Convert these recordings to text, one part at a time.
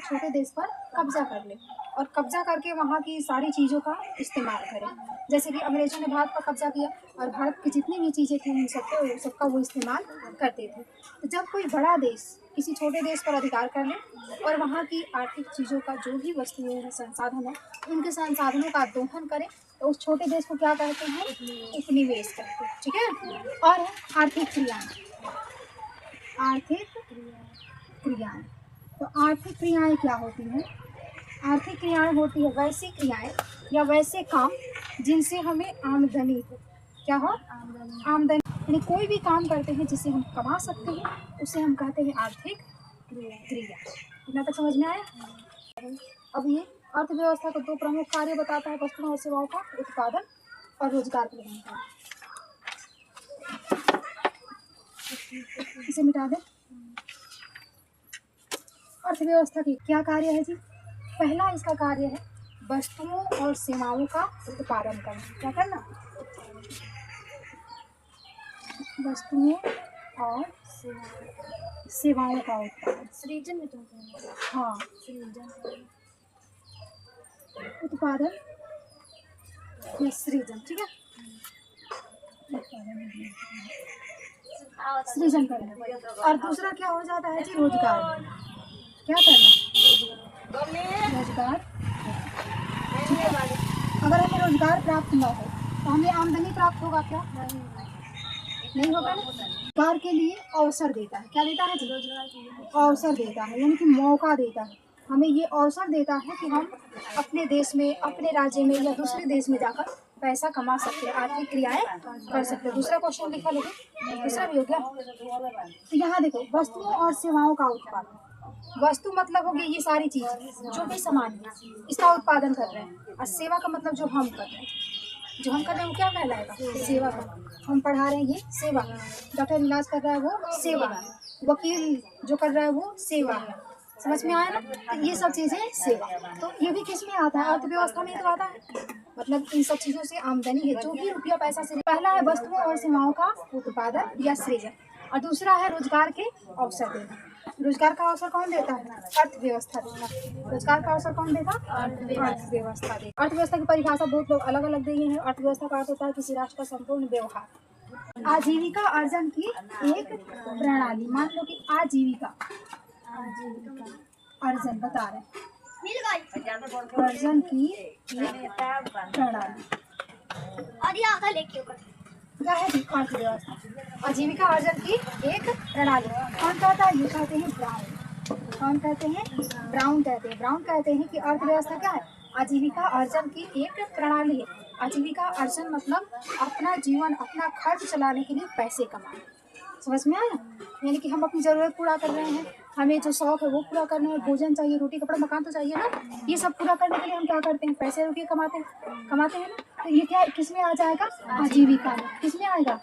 छोटे देश पर कब्जा कर ले और कब्जा करके वहाँ की सारी चीज़ों का इस्तेमाल करें। जैसे कि अंग्रेजों ने भारत पर कब्जा किया और भारत की जितनी भी चीज़ें थी उन सबका वो इस्तेमाल करते थे। तो जब कोई बड़ा देश किसी छोटे देश पर अधिकार कर ले और वहाँ की आर्थिक चीज़ों का जो भी वस्तुएं हैं, संसाधन है, उनके संसाधनों का दोहन करे तो उस छोटे देश को क्या कहते हैं? उपनिवेश कहते हैं। ठीक है। और है आर्थिक क्रियाएं। आर्थिक क्रियाएं, तो आर्थिक क्रियाएं क्या होती हैं? आर्थिक क्रियाएं होती है वैसी क्रियाएं या वैसे काम जिनसे हमें आमदनी हो। क्या हो? आमदनी। यानी कोई भी काम करते हैं जिससे हम कमा सकते हैं उसे हम कहते हैं आर्थिक क्रिया। इतना तक समझ में आया? अब ये अर्थव्यवस्था का दो प्रमुख कार्य बताता है, वस्तुओं और सेवाओं का उत्पादन और रोजगार प्रदान करना। इसे मिटा दे। अर्थव्यवस्था की क्या कार्य है जी? पहला इसका कार्य है वस्तुओं और सेवाओं का उत्पादन करना। क्या करना? वस्तुओं और सेवाओं का उत्पादन। सृजन में तो हाँ, सृजन उत्पादन या सृजन। ठीक है, सृजन करना। और दूसरा क्या हो जाता है जी? रोजगार। क्या करना? रोजगार। अगर हमें रोजगार प्राप्त न हो तो हमें आमदनी प्राप्त होगा क्या? नहीं होगा ना। रोजगार के लिए अवसर देता है। क्या देता है जी? रोजगार के लिए अवसर देता है, यानी कि मौका देता है। हमें ये अवसर देता है कि हम अपने देश में, अपने राज्य में या दूसरे देश में जाकर पैसा कमा सकते हैं, आर्थिक क्रियाएं कर सकते हैं। दूसरा क्वेश्चन लिखा लोगे, दूसरा भी हो गया। तो यहाँ देखो, वस्तुओं और सेवाओं का उत्पादन। वस्तु मतलब होगी ये सारी चीज जो भी सामान है इसका उत्पादन कर रहे हैं, और सेवा का मतलब जो हम कर रहे हैं। जो हम कर रहे हैं वो क्या कहलाएगा? सेवा का। हम पढ़ा रहे हैं ये सेवा, डॉक्टर इलाज कर रहा है वो सेवा, वकील जो कर रहा है वो सेवा है। समझ में आया ना? तो ये सब चीजें सेवा। तो ये भी किस में आता है? अर्थव्यवस्था में तो आता है। मतलब इन सब चीजों से आमदनी है, जो भी रुपया पैसा से। पहला है वस्तुओं और सेवाओं का उत्पादन या सृजन, और दूसरा है रोजगार के अवसर देना। रोजगार का अवसर कौन देता है? अर्थव्यवस्था देता है। रोजगार का अवसर कौन देता? अर्थव्यवस्था देता। अर्थव्यवस्था की परिभाषा बहुत लोग अलग अलग दी है। अर्थव्यवस्था का अर्थ होता है किसी राष्ट्र का संपूर्ण व्यवहार। आजीविका अर्जन की एक प्रणाली। मान लो कि आजीविका अर्जन बता रहे हैं, अर्जन की एक प्रणाली। क्या है अर्थव्यवस्था? आजीविका अर्जन की एक प्रणाली। कौन कहता है? ये कहते हैं ब्राउन। कौन कहते हैं? ब्राउन कहते हैं। ब्राउन कहते हैं कि अर्थव्यवस्था क्या है? आजीविका अर्जन की एक प्रणाली है। आजीविका अर्जन मतलब अपना जीवन, अपना खर्च चलाने के लिए पैसे कमाना। समझ में आया? यानी कि हम अपनी ज़रूरत पूरा कर रहे हैं, हमें जो शौक है वो पूरा करना है, भोजन चाहिए, रोटी कपड़ा मकान तो चाहिए ना। ये सब पूरा करने के लिए हम क्या करते हैं? पैसे रुपये कमाते हैं ना। तो ये क्या किस में आ जाएगा? आजीविका में। किस में आएगा?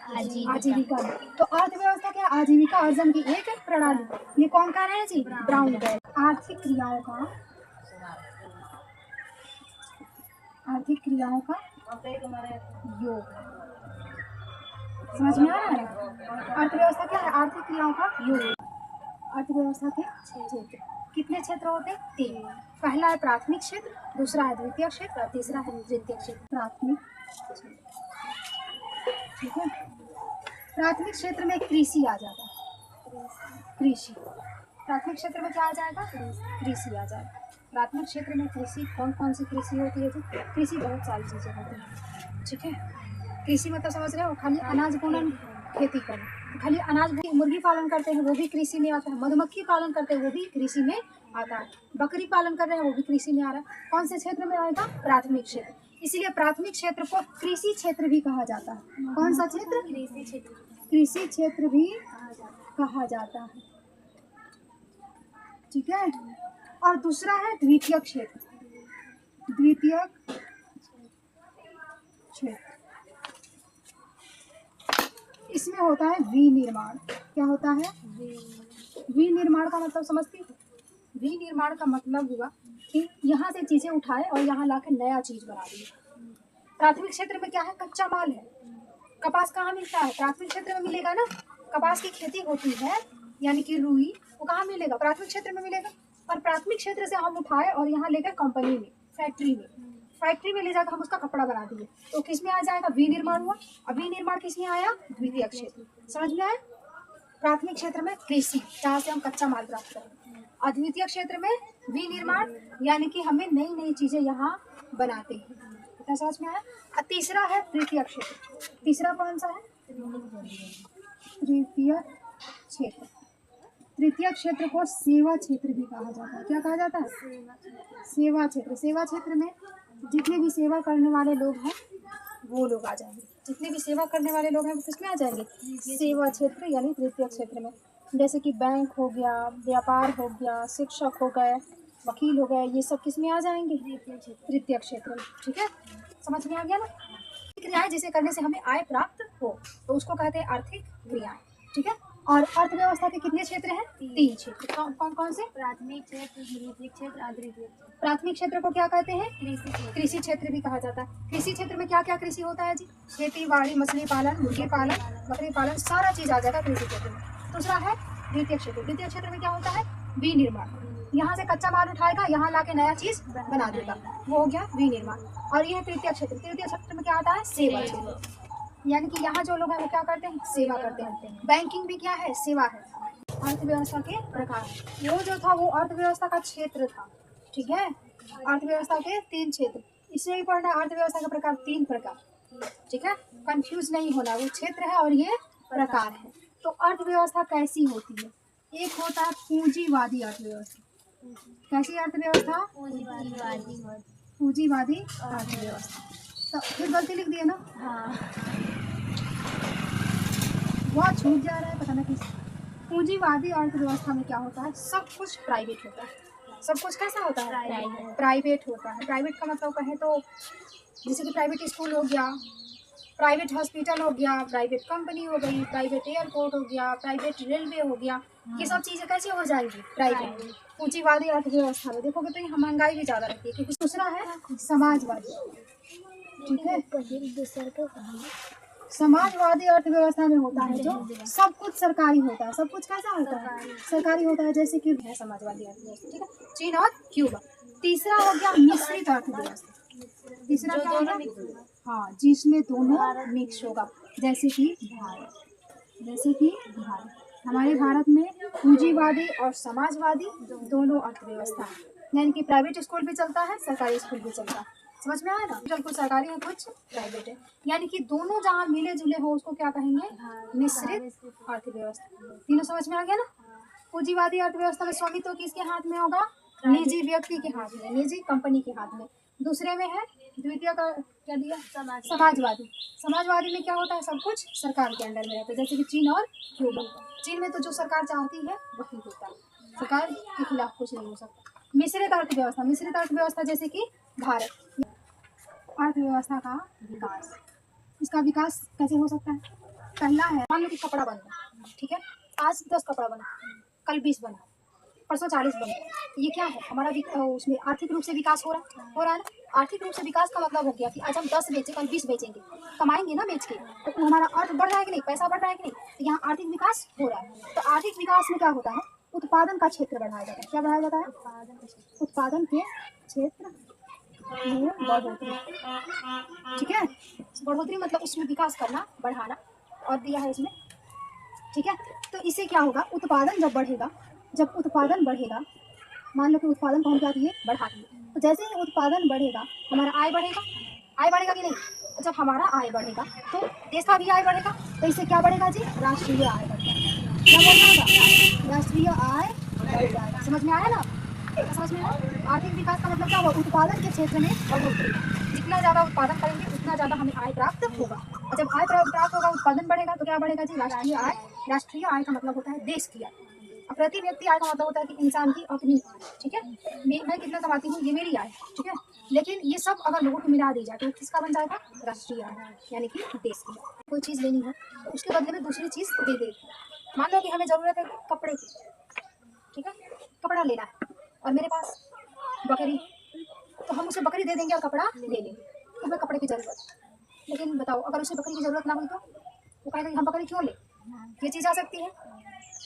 आजीविका में। तो अर्थव्यवस्था क्या? आजीविका अर्जन की एक प्रणाली। ये कौन कह रहे हैं जी? ब्राउन कह रहे हैं। आर्थिक क्रियाओं का योग। समझ में आ रहा है? अर्थव्यवस्था क्या है? आर्थिक क्रियाओं का योग। अर्थव्यवस्था के क्षेत्र कितने क्षेत्र होते हैं? 3। पहला है प्राथमिक क्षेत्र, दूसरा है द्वितीय क्षेत्र और तीसरा है तृतीय क्षेत्र। प्राथमिक क्षेत्र, ठीक है। प्राथमिक क्षेत्र में कृषि आ जाता है। कृषि प्राथमिक क्षेत्र में क्या आ जाएगा? कृषि आ जाएगा। प्राथमिक क्षेत्र में कृषि कौन कौन सी कृषि होती है? कृषि बहुत सारी चीजें होती हैं। ठीक है। कृषि मतलब समझ रहे हो? खाली अनाज बुनन, खेती करना। खाली अनाज, मुर्गी पालन करते हैं वो भी कृषि में आता है। मधुमक्खी पालन करते हैं वो भी कृषि में आता है। बकरी पालन कर रहे हैं वो भी कृषि में आ रहा है। कौन से क्षेत्र में आएगा? प्राथमिक क्षेत्र। इसीलिए प्राथमिक क्षेत्र को कृषि क्षेत्र भी कहा जाता है। कौन सा क्षेत्र? कृषि क्षेत्र। कृषि क्षेत्र भी कहा जाता है। ठीक है। और दूसरा है द्वितीय क्षेत्र। द्वितीय क्षेत्र, इसमें होता है विनिर्माण। क्या होता है? विनिर्माण का मतलब समझती हो? विनिर्माण का मतलब हुआ कि यहाँ से चीजें उठाए और यहाँ लाके नया चीज बना दिए। प्राथमिक क्षेत्र में क्या है? कच्चा माल है। कपास कहाँ मिलता है? प्राथमिक क्षेत्र में मिलेगा ना। कपास की खेती होती है, यानी कि रुई, वो कहाँ मिलेगा? प्राथमिक क्षेत्र में मिलेगा। और प्राथमिक क्षेत्र से हम उठाए और यहाँ ले गए कंपनी में, फैक्ट्री में ले जाकर हम उसका कपड़ा बना दिए, तो किस में आ जाएगा, विनिर्माण हुआ। अब विनिर्माण किस में आया, द्वितीय क्षेत्र। समझ में आया। प्राथमिक क्षेत्र में कृषि, जहाँ से हम कच्चा माल प्राप्त करें, और द्वितीय क्षेत्र में विनिर्माण, यानी कि हमें नई नई चीजें यहाँ बनाते हैं। क्या समझ में आया। और तीसरा है तृतीय क्षेत्र। तीसरा कौन सा है, तृतीय क्षेत्र। तृतीय क्षेत्र को सेवा क्षेत्र भी कहा जाता है। क्या कहा जाता है, सेवा क्षेत्र। सेवा क्षेत्र में जितने भी सेवा करने वाले लोग हैं वो लोग आ जाएंगे। जितने भी सेवा करने वाले लोग हैं वो किसमें आ जाएंगे, सेवा क्षेत्र यानी तृतीय क्षेत्र में। जैसे कि बैंक हो गया, व्यापार हो गया, शिक्षक हो गए, वकील हो गए, ये सब किस में आ जाएंगे, तृतीय क्षेत्र में। ठीक है, समझ में आ गया ना। क्रियाएं जिसे करने से हमें आय प्राप्त हो तो उसको कहते हैं आर्थिक क्रियाएं। ठीक है। और अर्थव्यवस्था के कितने क्षेत्र हैं, 3 क्षेत्र। कौन कौन से, प्राथमिक क्षेत्र, द्वितीय क्षेत्र, अद्वितीय क्षेत्र। प्राथमिक क्षेत्र को क्या कहते हैं, कृषि क्षेत्र। कृषि क्षेत्र भी कहा जाता है। कृषि क्षेत्र में क्या क्या कृषि होता है जी, खेती बाड़ी, मछली पालन, मुर्गी पालन, बकरी पालन, सारा चीज आ जाएगा कृषि क्षेत्र में। दूसरा है द्वितीय क्षेत्र। द्वितीय क्षेत्र में क्या होता है, विनिर्माण। यहाँ से कच्चा माल उठाएगा, यहाँ लाके नया चीज बना देगा, वो हो गया विनिर्माण। और ये है तृतीय क्षेत्र। तृतीय क्षेत्र में क्या आता है, सेवा क्षेत्र, यानी कि यहाँ जो लोग हैं वो क्या करते हैं, सेवा करते हैं। बैंकिंग भी क्या है, सेवा है। अर्थव्यवस्था के प्रकार, वो जो था वो अर्थव्यवस्था का क्षेत्र था। ठीक है, अर्थव्यवस्था के 3 क्षेत्र, इसमें भी पढ़ना अर्थव्यवस्था के प्रकार, 3 प्रकार। ठीक है, कंफ्यूज नहीं होना, वो क्षेत्र है और ये प्रकार है। तो अर्थव्यवस्था कैसी होती है, एक होता है पूंजीवादी अर्थव्यवस्था। कैसी अर्थव्यवस्था, पूंजीवादी अर्थव्यवस्था। तो फिर गलती लिख दिए ना, हाँ, बहुत छूट जा रहा है, पता नहीं किस। पूंजीवादी अर्थव्यवस्था में क्या होता है, सब कुछ प्राइवेट होता है। सब कुछ कैसा होता है, प्राइवेट होता है। प्राइवेट का मतलब कहें तो जैसे कि प्राइवेट स्कूल हो गया, प्राइवेट हॉस्पिटल हो गया, प्राइवेट कंपनी हो गई, प्राइवेट एयरपोर्ट हो गया, प्राइवेट रेलवे हो गया, ये सब चीज़ें कैसे हो जाएंगी, प्राइवेट। पूंजीवादी अर्थव्यवस्था में देखोगे तो यहाँ महंगाई भी ज़्यादा रहती है, क्योंकि दूसरा है समाजवादी। ठीक है, समाजवादी अर्थव्यवस्था में होता है जो सब कुछ सरकारी होता है। सब कुछ कैसा होता है, सरकारी होता है, जैसे कि है समाजवादी अर्थव्यवस्था। ठीक है, चीन और क्यूबा। तीसरा हो गया मिश्रित अर्थव्यवस्था। तीसरा क्या होगा, हाँ, जिसमें दोनों मिक्स होगा, जैसे कि भारत। जैसे कि भारत, हमारे भारत में पूंजीवादी और समाजवादी दोनों अर्थव्यवस्था है, यानी कि प्राइवेट स्कूल भी चलता है, सरकारी स्कूल भी चलता है। समझ में आया ना, कुछ सरकारी है कुछ प्राइवेट है, यानी कि दोनों जहाँ मिले जुले हो उसको क्या कहेंगे, मिश्रित अर्थव्यवस्था। तीनों समझ में आ गया ना। पूंजीवादी अर्थव्यवस्था में स्वामित्व किसके हाथ में होगा, निजी व्यक्ति के हाथ में, निजी कंपनी के हाथ में। दूसरे में है द्वितीय का क्या दिया, समाजवादी। समाजवादी में क्या होता है, सब कुछ सरकार के अंडर में रहता है, जैसे कि चीन और क्यूबा। चीन में तो जो सरकार चाहती है वही होता है, सरकार के खिलाफ कुछ नहीं हो सकता। मिश्रित अर्थव्यवस्था, मिश्रित अर्थव्यवस्था जैसे कि भारत। अर्थव्यवस्था का विकास, इसका विकास कैसे हो सकता है, पहला है, मान लो कि कपड़ा बन रहा, ठीक है, आज 10 कपड़ा बना, कल 20 बना, परसों 40 बना, ये क्या है, हमारा उसमें आर्थिक रूप से विकास हो रहा है ना। आर्थिक रूप से विकास का मतलब हो गया कि आज हम 10 बेचे, कल 20 बेचेंगे, कमाएंगे ना बेच के, तो हमारा अर्थ बढ़ रहा है कि नहीं, पैसा बढ़ रहा है कि नहीं, तो यहाँ आर्थिक विकास हो रहा है। तो आर्थिक विकास में क्या होता है, उत्पादन का क्षेत्र बढ़ाया जाता है। क्या बढ़ाया जाता है, उत्पादन के क्षेत्र में बढ़ोतरी। ठीक है, बढ़ोतरी मतलब उसमें विकास करना, बढ़ाना, और दिया है इसमें। ठीक है, तो इससे क्या होगा, उत्पादन जब बढ़ेगा, जब उत्पादन बढ़ेगा, मान लो कि उत्पादन को हम क्या दिए, बढ़ा दिए, तो जैसे ही उत्पादन बढ़ेगा हमारा आय बढ़ेगा। आय बढ़ेगा कि नहीं, जब हमारा आय बढ़ेगा तो देश का भी आय बढ़ेगा, तो इससे क्या बढ़ेगा जी, राष्ट्रीय आय बढ़ेगा। क्या बढ़ेगा, राष्ट्रीय आय बढ़ जाएगा। समझ में आया ना, समझ में आया। आर्थिक विकास का मतलब क्या हुआ, उत्पादन के क्षेत्र में बढ़ोतरी। जितना ज़्यादा उत्पादन करेंगे उतना ज़्यादा हमें आय प्राप्त होगा, और जब आय प्राप्त होगा, उत्पादन बढ़ेगा तो क्या बढ़ेगा जी, राष्ट्रीय आय। राष्ट्रीय आय का मतलब होता है देश की आय, प्रति व्यक्ति आय का मतलब होता है कि इंसान की अपनी आय। ठीक है, मैं कितना कमाती हूँ, ये मेरी आय। ठीक है, लेकिन ये सब अगर लोगों को मिला दी जाए तो किसका बन जाएगा, राष्ट्रीय आय, यानी कि देश की। कोई चीज़ लेनी है तो उसके बदले में दूसरी चीज़ दे देगी। मान लो कि हमें ज़रूरत है कपड़े की, ठीक है, कपड़ा लेना है और मेरे पास बकरी, तो हम उसे बकरी दे देंगे और कपड़ा ले लेंगे, तो हमें कपड़े की ज़रूरत है। लेकिन बताओ, अगर उसे बकरी की ज़रूरत ना हुई तो वो कहेगा हम बकरी क्यों ले, ये चीज़ आ सकती है।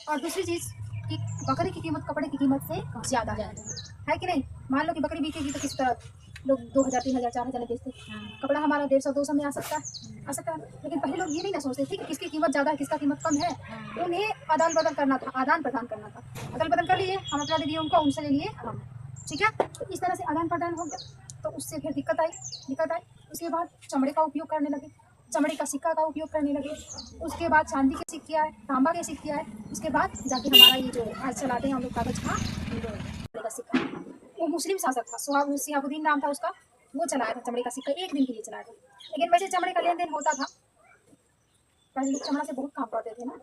और दूसरी चीज़ कि बकरी की कीमत कपड़े की कीमत से ज्यादा है कि नहीं। मान लो कि बकरी बिकेगी तो किस तरह लोग 2000 3000 4000 में बेचते, कपड़ा हमारा 150 200 में आ सकता है। लेकिन पहले लोग ये नहीं ना सोचते थे कि किसकी कीमत ज़्यादा है किसका कीमत कम है। उन्हें आदान प्रदान करना था, आदान प्रदान करना था। आदान प्रदान कर लिए, हम अपना दे दिए उनको, उनसे ले लिए हम, ठीक है। तो इस तरह से आदान प्रदान हो गया। तो उससे फिर दिक्कत आई। उसके बाद चमड़े का उपयोग करने लगे, चमड़े का सिक्का का उपयोग करने लगे। उसके बाद चांदी के सिक्के आए, तांबा के सिक्के आए। उसके बाद जाके हमारा ये जो आज चलाते हैं हम लोग कागज का सिक्का, वो मुस्लिम शासक था, शिहाबुद्दीन नाम था उसका, वो चलाया था चमड़े का सिक्का, एक दिन के लिए चलाया था। लेकिन वैसे चमड़े का लेन देन होता था, पहले लोग चमड़ा से बहुत काम करते थे ना।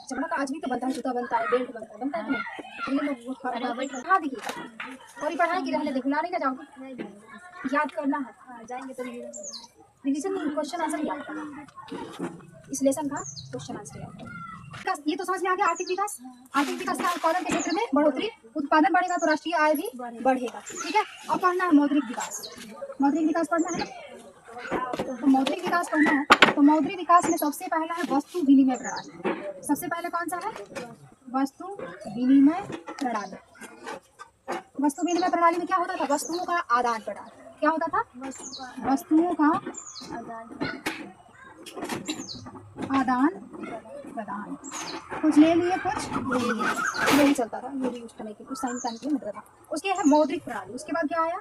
चमड़ा का आज भी तो बनता है, जूता बनता है, बेल्ट बनता है कि नहीं। लोग पढ़ा देखिए और ये पढ़ाई की रहने देखो, ना नहीं ना जाओगे, याद करना है। जाएंगे तो रिविजन नहीं, क्वेश्चन आंसर याद करना है। इस लेसन का क्वेश्चन आंसर याद करना। ये तो समझ में आ गया। आर्थिक विकास का उत्पादन के क्षेत्र में बढ़ोतरी, उत्पादन बढ़ेगा तो राष्ट्रीय आय भी बढ़ेगा, ठीक है। अब पढ़ना है मौद्रिक विकास। मौद्रिक विकास पढ़ना है, तो मौद्रिक विकास पढ़ना है। तो मौद्रिक विकास में सबसे पहला है वस्तु विनिमय प्रणाली। सबसे पहले कौन सा है? वस्तु विनिमय प्रणाली। वस्तु विनिमय प्रणाली में क्या होता था? वस्तुओं का आदान प्रदान। क्या होता था? वस्तुओं का आदान प्रदान। कुछ ले लिए, कुछ ले लिए, यही चलता था। ये भी उस समय के कुछ टाइम के मतलब था। उसके है मौद्रिक प्रणाली। उसके बाद क्या आया?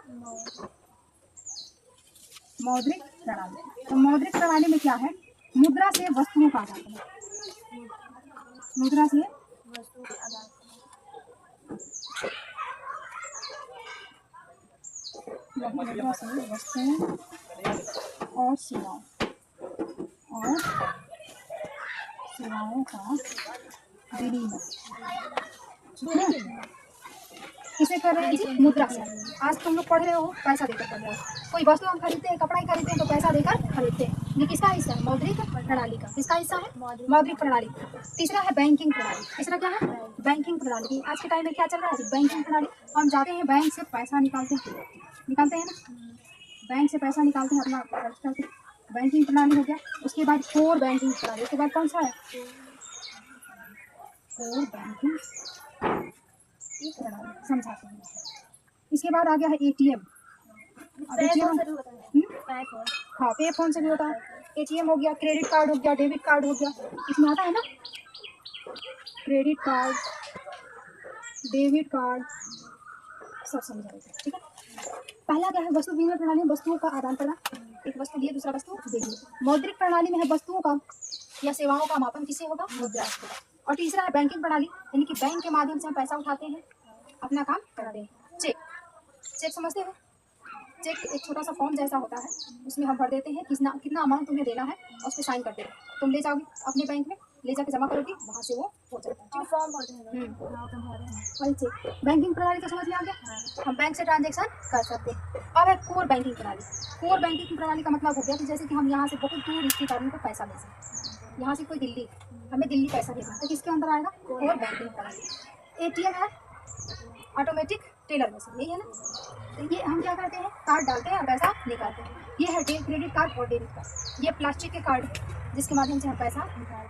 मौद्रिक प्रणाली। तो मौद्रिक प्रणाली में क्या है? मुद्रा से वस्तुओं का आदान प्रदान। मुद्रा से वस्तु के आदान मुद्रा से वस्तुओं और सेवाओं का विनिमय किसे कर रहे हैं? मुद्रा से। आज तुम लोग पढ़ रहे हो, पैसा देकर पढ़ रहे हो। कोई वस्तु हम खरीदते हैं, कपड़ा ही खरीदते हैं तो पैसा देकर खरीदते हैं। ये किसका हिस्सा है? मौद्रिक प्रणाली का। किसका हिस्सा है? मौद्रिक प्रणाली। तीसरा है बैंकिंग प्रणाली। तीसरा क्या है? बैंकिंग प्रणाली। आज के टाइम में क्या चल रहा है? बैंकिंग प्रणाली। हम जाते हैं बैंक से पैसा निकालते हैं ना, बैंक से पैसा निकालते हैं, अपना खर्च करते हैं। बैंकिंग प्रणाली हो गया। उसके बाद कोर बैंकिंग प्रणाली। उसके बाद कौन सा है? कोर बैंकिंग प्रणाली। समझाते हैं। इसके बाद आ गया है एटीएम। हाँ, पे फोन से भी होता है। एटीएम हो गया, क्रेडिट कार्ड हो गया, डेबिट कार्ड हो गया। इसमें आता है ना क्रेडिट कार्ड, डेबिट कार्ड, सब समझाएंगे, ठीक है। पहला क्या है? वस्तु विनिमय प्रणाली में वस्तुओं का आदान प्रदान। एक वस्तु लिए दूसरा वस्तु दे दिए। मौद्रिक प्रणाली में है वस्तुओं का या सेवाओं का मापन किससे होगा? मुद्रा से। और तीसरा है बैंकिंग प्रणाली, यानी कि बैंक के माध्यम से हम पैसा उठाते हैं, अपना काम करते हैं। चेक समझते हो? चेक एक छोटा सा फॉर्म जैसा होता है, उसमें हम भर देते हैं कितना अमाउंट तुम्हें देना है और उस पर साइन करते हैं। तुम ले जाओगे अपने बैंक में, ले जाके जमा करोगी, वहाँ से वो हो जाता है। फॉर्म भरते हैं। वही चेक। बैंकिंग प्रणाली तो समझ में आ गया, हम बैंक से ट्रांजेक्शन कर सकते हैं। अब है कोर बैंकिंग प्रणाली। कोर बैंकिंग प्रणाली का मतलब हो गया कि जैसे कि हम यहाँ से बहुत दूर रिश्तेदारों को पैसा भेज सकते हैं। यहाँ से कोई दिल्ली, हमें दिल्ली पैसा भेजना तो किसके अंदर आएगा? कोर बैंकिंग प्रणाली। एटीएम है ऑटोमेटिक टेलर मशीन, यही है ना। तो ये हम क्या करते हैं? कार्ड डालते हैं और पैसा निकालते हैं। ये है क्रेडिट कार्ड और डेबिट कार्ड। ये प्लास्टिक के कार्ड है जिसके माध्यम से हम पैसा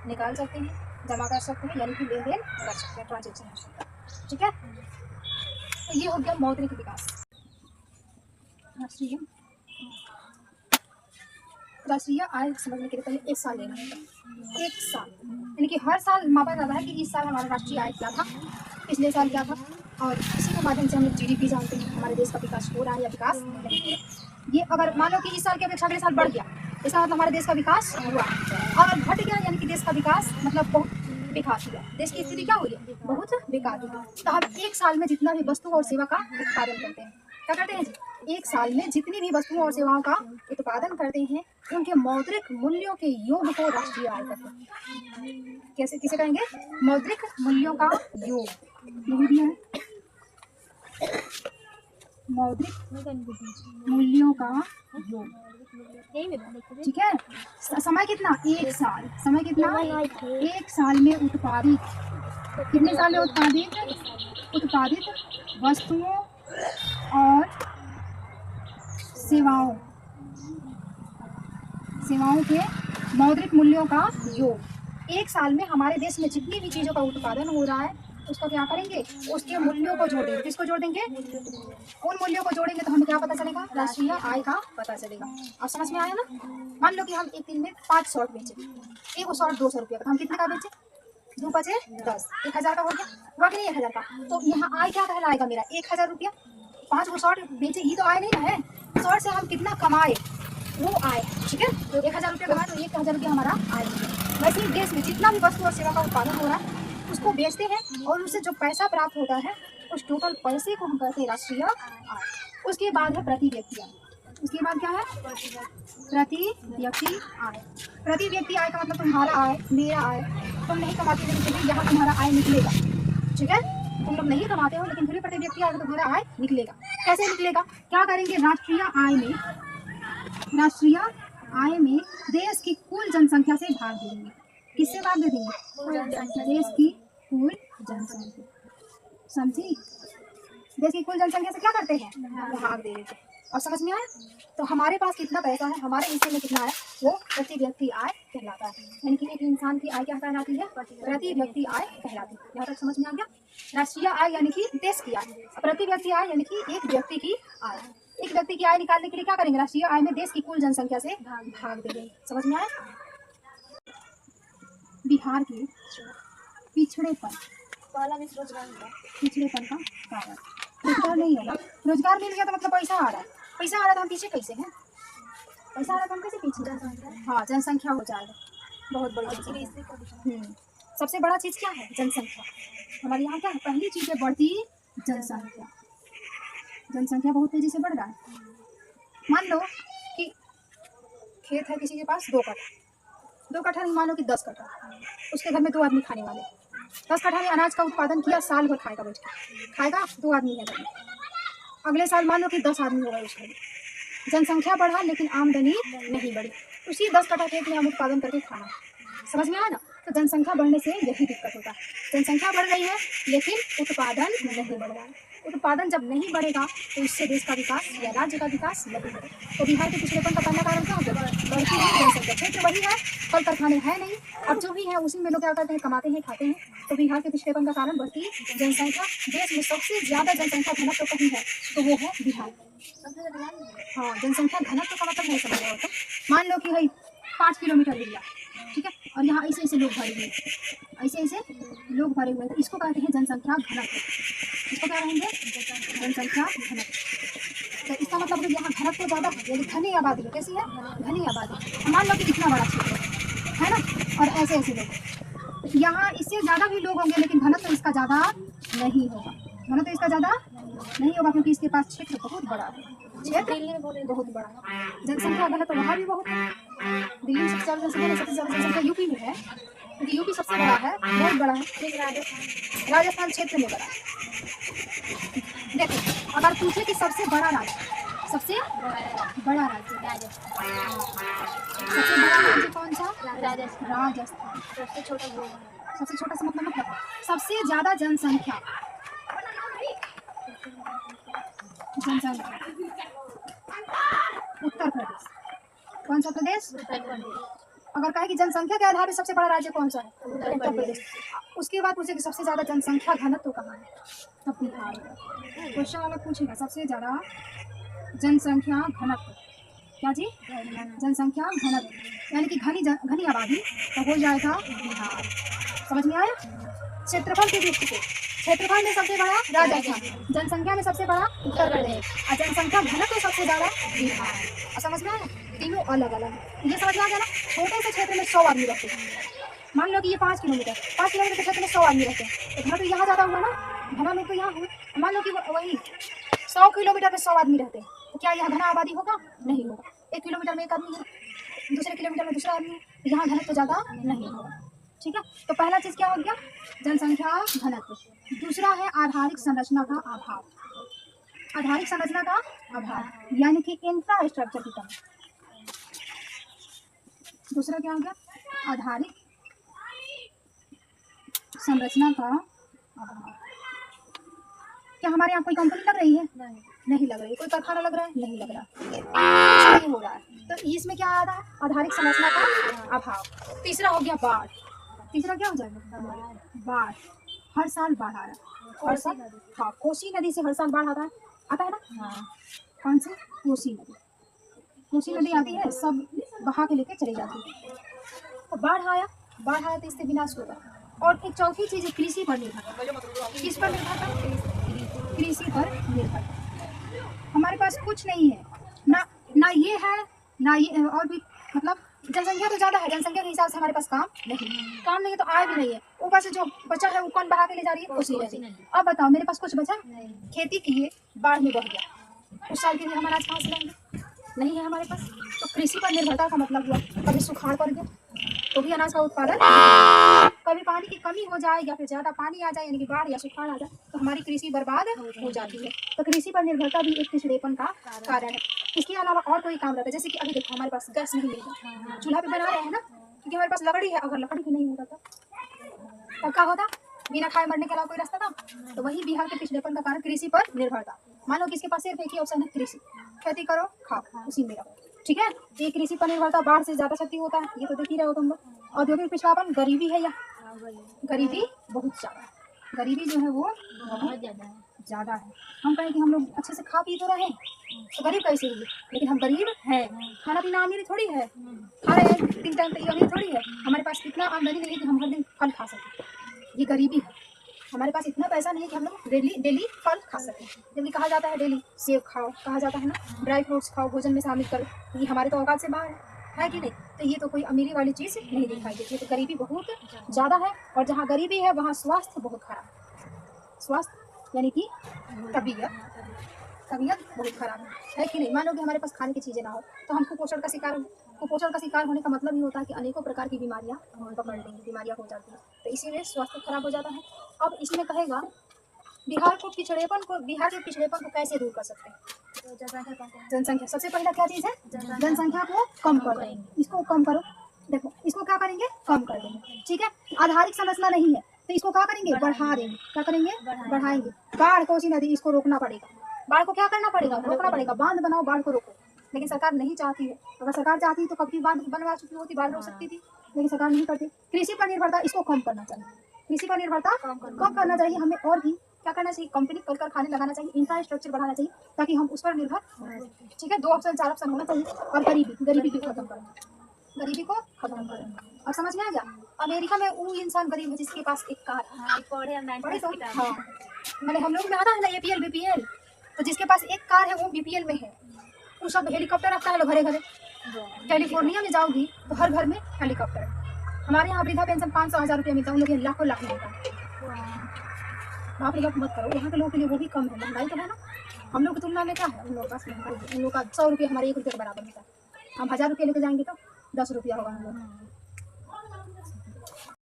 निकाल सकते हैं, जमा कर सकते हैं, यानी कि लेन देन कर सकते हैं, ट्रांजेक्शन हो सकता है, ठीक है। तो ये हो गया मौद्रिक विकास। राष्ट्रीय आय समझने के लिए पहले एक साल लेना होगा। एक साल यानी कि हर साल मापा जाता है कि इस साल हमारा राष्ट्रीय आय क्या था, पिछले साल क्या था, और इसी के माध्यम से हम लोग जीडीपी जानते हैं हमारे देश का विकास हो रहा है या विकास नहीं हो रहा। ये अगर मान लो कि इस साल की अपेक्षा अगले साल बढ़ गया, इसका मतलब हमारे देश का विकास हुआ। अगर घट गया यानी कि देश का विकास मतलब बहुत बेकार हुआ, देश की स्थिति क्या हुई? बहुत बेकार हुई। तो हम एक साल में जितना भी वस्तु और सेवा का उत्पादन करते हैं, क्या करते हैं? एक साल में जितनी भी वस्तुओं और सेवाओं का उत्पादन करते हैं, उनके मौद्रिक मूल्यों के योग को राष्ट्रीय आय कहते हैं। कैसे किसे कहेंगे? मौद्रिक मूल्यों का योग। यही दिया है, मौद्रिक मूल्यों का योग, ठीक है। समय कितना? एक साल। समय कितना? एक साल में उत्पादित, कितने साल में उत्पादित वस्तुओं और सेवाओं के मौद्रिक मूल्यों का योग। एक साल में हमारे देश में जितनी भी चीज़ों का उत्पादन हो रहा है उसको क्या करेंगे, उसके मूल्यों को जोड़ देंगे। किसको जोड़ देंगे, उन मूल्यों को जोड़ेंगे तो हमें क्या पता चलेगा, राष्ट्रीय आय का पता चलेगा। अब समझ में आया ना। मान लो कि हम एक दिन में 5 शॉर्ट बेचे, एक शॉर्ट 200 रुपये का, हम कितने का बेचे, 2 बचे 10, 1000 का हो गया, हुआ कि नहीं 1000 का। तो यहाँ आय क्या कहलाएगा मेरा, 1000 रुपया। 5 शॉर्ट बेचे ही तो आय नहीं ना है, शॉर्ट से हम कितना कमाए वो आय, ठीक है। तो 1000 रुपया कमाए तो 1000 रुपया हमारा आय। वैसे ही देश में जितना भी वस्तु और सेवा का उत्पादन हो रहा है उसको बेचते हैं और उससे जो पैसा प्राप्त होता है उस टोटल पैसे को हम कहते हैं राष्ट्रीय आय। उसके बाद है प्रति व्यक्ति आय। उसके बाद क्या है, प्रति व्यक्ति आय। प्रति व्यक्ति आय का मतलब तुम्हारा आय, मेरा आय। तुम नहीं कमाते लेकिन फिर भी यहाँ तुम्हारा आय निकलेगा, ठीक है। तुम लोग नहीं कमाते हो लेकिन फिर भी प्रति व्यक्ति आय तुम्हारा आय निकलेगा। कैसे निकलेगा, क्या करेंगे, राष्ट्रीय आय में देश की कुल जनसंख्या से भाग दे देंगे। किससे भाग दे देंगे, देश की कुल जनसंख्या। समझी, देश की कुल जनसंख्या से क्या करते हैं, भाग दे देते हैं। और समझ में आया। तो हमारे पास कितना पैसा है, हमारे हिस्से में कितना है, वो प्रति व्यक्ति आय कहलाता है। यानी कि एक इंसान की आय क्या कहलाती है, प्रति व्यक्ति आय कहलाती है। यहाँ तक समझ में आ गया। राष्ट्रीय आय यानी कि देश की आय, प्रति व्यक्ति आय यानी कि एक व्यक्ति की आय। एक व्यक्ति की आय निकालने के लिए क्या करेंगे, राष्ट्रीय आय में देश की कुल जनसंख्या से भाग देंगे। समझ में आया। बिहार के पिछड़ेपन, पिछड़ेपन का कारण, रोजगार नहीं होगा। रोजगार मिल गया तो मतलब पैसा आ रहा है, पैसा आ रहा है तो हम पीछे कैसे हैं, पैसा आ रहा है तो हम कैसे पीछे, हाँ जनसंख्या हो जाएगा, बहुत बड़ी जनसंख्या। सबसे बड़ा चीज क्या है, जनसंख्या। हमारे यहाँ क्या है, पहली चीज है बढ़ती जनसंख्या। जनसंख्या बहुत तेजी से बढ़ रहा है। मान लो कि खेत है किसी के पास 2 कट्ठा, 2 कट्ठा नहीं, मान लो कि 10 कट्ठा, उसके घर में 2 आदमी खाने वाले। 10 कट्ठा में अनाज का उत्पादन किया, साल भर खाएगा बैठ के, खाएगा 2 आदमी है घर में। अगले साल मान लो कि 10 आदमी हो गए उसमें, जनसंख्या बढ़ा लेकिन आमदनी नहीं बढ़ी। उसी 10 कट्ठा खेत में हम उत्पादन करके खाना, समझ में आया ना। तो जनसंख्या बढ़ने से यही दिक्कत होता है, जनसंख्या बढ़ रही है लेकिन उत्पादन नहीं बढ़ रहा है। उत्पादन जब नहीं बढ़ेगा तो इससे देश का विकास या राज्य का विकास नहीं होगा। तो बिहार के पिछड़ेपन का पहला कारण क्या हो गया, बढ़ती हुई जनसंख्या। क्षेत्र वही है, कल कारखाने है नहीं, अब जो भी है उसी में लोग क्या करते हैं, कमाते हैं, खाते हैं। तो बिहार के पिछड़ेपन का कारण बढ़ती जनसंख्या। देश में सबसे ज्यादा जनसंख्या घनत्व तो कहीं है तो वो है बिहार। हाँ, जनसंख्या घनत्व का मतलब नहीं समझ रहे हो तो मान लो कि भाई 5 किलोमीटर एरिया, ठीक है, और यहाँ ऐसे ऐसे लोग भरे हुए, ऐसे ऐसे लोग भरे हुए, तो इसको कहते हैं जनसंख्या घनत्व। इसको क्या कहेंगे, जनसंख्या घनत्व। तो इसका मतलब है यहाँ घनत्व ज़्यादा है, यानी घनी आबादी है। कैसी है, घनी आबादी। मान लो कि इतना बड़ा क्षेत्र है ना, और ऐसे ऐसे लोग, यहाँ इससे ज़्यादा भी लोग होंगे लेकिन घनत्व इसका ज़्यादा नहीं होगा। घनत्व इसका ज़्यादा नहीं होगा क्योंकि इसके पास क्षेत्र बहुत बड़ा है, क्षेत्र बहुत बड़ा है। जनसंख्या घनत्व वहाँ भी बहुत है, दिल्ली में सबसे ज़्यादा जनसंख्या, सबसे ज़्यादा जनसंख्या यूपी में है, क्योंकि यूपी सबसे बड़ा है, बहुत बड़ा है। राजस्थान क्षेत्र में बड़ा है। देखो अगर पूछे कि सबसे बड़ा राज्य, सबसे बड़ा राज्य, सबसे बड़ा राज्य कौन सा, राजस्थान। सबसे छोटा सा मतलब सबसे ज्यादा जनसंख्या, उत्तर प्रदेश। कौन सा प्रदेश, अगर कहे कि जनसंख्या के आधार पर सबसे बड़ा राज्य कौन सा है, उत्तर प्रदेश। उसके बाद पूछे कि सबसे ज्यादा जनसंख्या घनत्व कहाँ है, तब बिहार। क्वेश्चन अगर पूछेगा सबसे ज्यादा जनसंख्या घनत्व, क्या जी, जनसंख्या घनत्व यानी कि घनी आबादी, तो हो जाएगा बिहार। समझ में आया। क्षेत्रफल की दृष्टि से क्षेत्रफल में सबसे बड़ा राजस्थान, जनसंख्या में सबसे बड़ा उत्तर प्रदेश, और जनसंख्या घनत्व सबसे ज्यादा बिहार। और समझ में आया, तीनों अलग अलग। ये समझ में आ गया ना। छोटे से क्षेत्र में 100 आदमी रहते हैं, मान लो कि ये 5 किलोमीटर के क्षेत्र में 100 आदमी रहते हैं, तो घना तो यहाँ ज़्यादा हुआ ना, घना लोग तो यहाँ हुए। मान लो कि वही 100 किलोमीटर में 100 आदमी रहते हैं, तो क्या यहाँ घना आबादी होगा, नहीं होगा। 1 किलोमीटर में 1 आदमी है, दूसरे किलोमीटर में दूसरा आदमी है, तो यहाँ घनत्व ज़्यादा नहीं होगा, ठीक है। तो पहला चीज़ क्या हो गया, जनसंख्या घनत्व। दूसरा है आधारिक संरचना का अभाव, आधारिक संरचना का अभाव यानी कि इंफ्रास्ट्रक्चर की कमी। दूसरा क्या हो गया, आधारिक संरचना का अभाव। क्या हमारे यहाँ कोई कंपनी लग रही है, नहीं लग रही। कोई कारखाना लग रहा है, नहीं लग रहा, कुछ नहीं हो रहा है। तो इसमें क्या आ रहा है, आधारिक संरचना का अभाव। तीसरा हो गया बाढ़। तीसरा क्या हो जाएगा, बाढ़। हर साल बाढ़ आ रहा है, हर साल। हाँ, कोसी नदी से हर साल बाढ़ आता है ना। हाँ। कौन सी? कोसी नदी। कोसी नदी आती है, सब बहा के लेके चली जाती है। तो बाढ़ आया तो इससे विनाश होगा। और एक चौथी चीज है, कृषि पर निर्भर। किस पर निर्भर था? कृषि पर निर्भर। हमारे पास कुछ नहीं है ना ये है ना ये, और भी मतलब जनसंख्या तो ज्यादा है, जनसंख्या के हिसाब से हमारे पास काम नहीं है, तो आय भी नहीं है। ऊपर से जो बचा है वो कौन बहा के ले जा रही है? कोसी नदी। अब बताओ, मेरे पास कुछ बचा? खेती किए, बाढ़ में बह गया, उस साल के लिए हम अनाज कहाँ से लाएंगे? नहीं है हमारे पास। तो कृषि पर निर्भरता का मतलब हुआ कभी सुखाड़ पड़ गया तो भी अनाज का उत्पादन, कभी पानी की कमी हो जाए या फिर ज्यादा पानी आ जाए, यानी कि बाढ़ या सुखाड़ आ जाए, तो हमारी कृषि बर्बाद हो जाती है। तो कृषि पर निर्भरता भी एक पिछड़ेपन का कारण है। इसके अलावा और कोई काम रहता है, जैसे कि अभी देखो हमारे पास गैस नहीं मिलता, चूल्हा पे बना रहे हैं ना, क्योंकि हमारे पास लकड़ी है। अगर लकड़ी भी नहीं होता तब क्या होता? बिना खाए मरने के अलावा कोई रास्ता था? तो वही बिहार के पिछड़ेपन का कारण कृषि पर निर्भरता। मान लो किसके पास सिर्फ एक ही ऑप्शन है, कृषि, खेती करो खाओ, उसी में रहो, ठीक है। ये कृषि पर निर्भरता बाढ़ से ज्यादा क्षति होता है, ये तो देख ही रहे हो तुम लोग। औद्योगिक पिछड़ापन, गरीबी है या गरीबी बहुत ज्यादा है, गरीबी जो है वो बहुत ज्यादा है। हम कहें कि हम लोग अच्छे से खा पी तो रहे, तो गरीब कैसे हुए? लेकिन हम गरीब हैं, खाना पीना अमीरी थोड़ी है, खा रहे हैं 3 टाइम तो ये अमीर थोड़ी है। हमारे पास इतना आमदनी नहीं है कि हम हर दिन फल खा सकें, ये गरीबी है। हमारे पास इतना पैसा नहीं है कि हम लोग डेली फल खा सकें, जबकि कहा जाता है डेली सेब खाओ, कहा जाता है ना ड्राई फ्रूट्स खाओ, भोजन में शामिल करो। ये हमारे तो औकात से बाहर है कि नहीं? तो ये तो कोई अमीरी वाली चीज़ नहीं दिखाई देती, तो गरीबी बहुत ज़्यादा है। और जहाँ गरीबी है वहाँ स्वास्थ्य बहुत खराब है। स्वास्थ्य यानी कि तबीयत बहुत खराब है कि नहीं? मान लो कि हमारे पास खाने की चीज़ें ना हो तो हम कुपोषण का शिकार होने का मतलब ये होता है कि अनेकों प्रकार की बीमारियां पकड़ लेंगी, बीमारियां हो जाती हैं, तो इसीलिए स्वास्थ्य खराब हो जाता है। अब इसमें कहेगा बिहार के पिछड़ेपन को कैसे दूर कर सकते हैं? जनसंख्या सबसे पहला क्या चीज़ है? जनसंख्या को कम करो, इसको कम करो। देखो इसको क्या करेंगे? कम कर देंगे, ठीक है। आधारिक संरचना नहीं है तो इसको क्या करेंगे? बढ़ा देंगे। क्या करेंगे? बढ़ाएंगे। बाढ़, कोसी नदी, इसको रोकना पड़ेगा। बाढ़ को क्या करना पड़ेगा? रोकना पड़ेगा। बांध बनाओ, बाढ़ को रोको। लेकिन सरकार नहीं चाहती है। अगर सरकार चाहती तो कभी बांध बनवा चुकी होती, बाढ़ रोक सकती थी, लेकिन सरकार नहीं करती। कृषि पर निर्भरता, इसको कम करना चाहिए। कृषि पर निर्भरता कम करना चाहिए हमें। और भी क्या करना चाहिए? कंपनी कल कारखाने लगाना चाहिए, इंफ्रास्ट्रक्चर बढ़ाना चाहिए, ताकि हम उस पर निर्भर, ठीक है। 2 ऑप्शन 4 ऑप्शन होना चाहिए। और गरीबी को खत्म करना, गरीबी को खत्म करना। और समझ में आ गया? अमेरिका में वो इंसान गरीब है जिसके पास एक कार है। पढ़े तो हाँ, मैंने हम लोग में आता है ना APL BPL, तो जिसके पास एक कार है वो BPL में है। वो सब हेलीकॉप्टर रखता है लोग घरे घरे। कैलिफोर्निया में जाओगी तो हर घर में हेलीकॉप्टर है। हमारे यहाँ वृद्धा पेंशन 500-1000 रुपया मिलता है, उन लोग लाखों लाख मिलता है। बाप रे बाप मत करो, यहाँ के लोगों के लिए वो भी कम है। महंगाई तो है ना, हम लोग की तुलना में क्या है? उन लोग का महंगाई, उन लोग का 100 रुपया हमारे 1 रुपये के बराबर मिलता है। हम 1000 रुपये लेके जाएंगे तो 10 रुपया होगा हम लोग।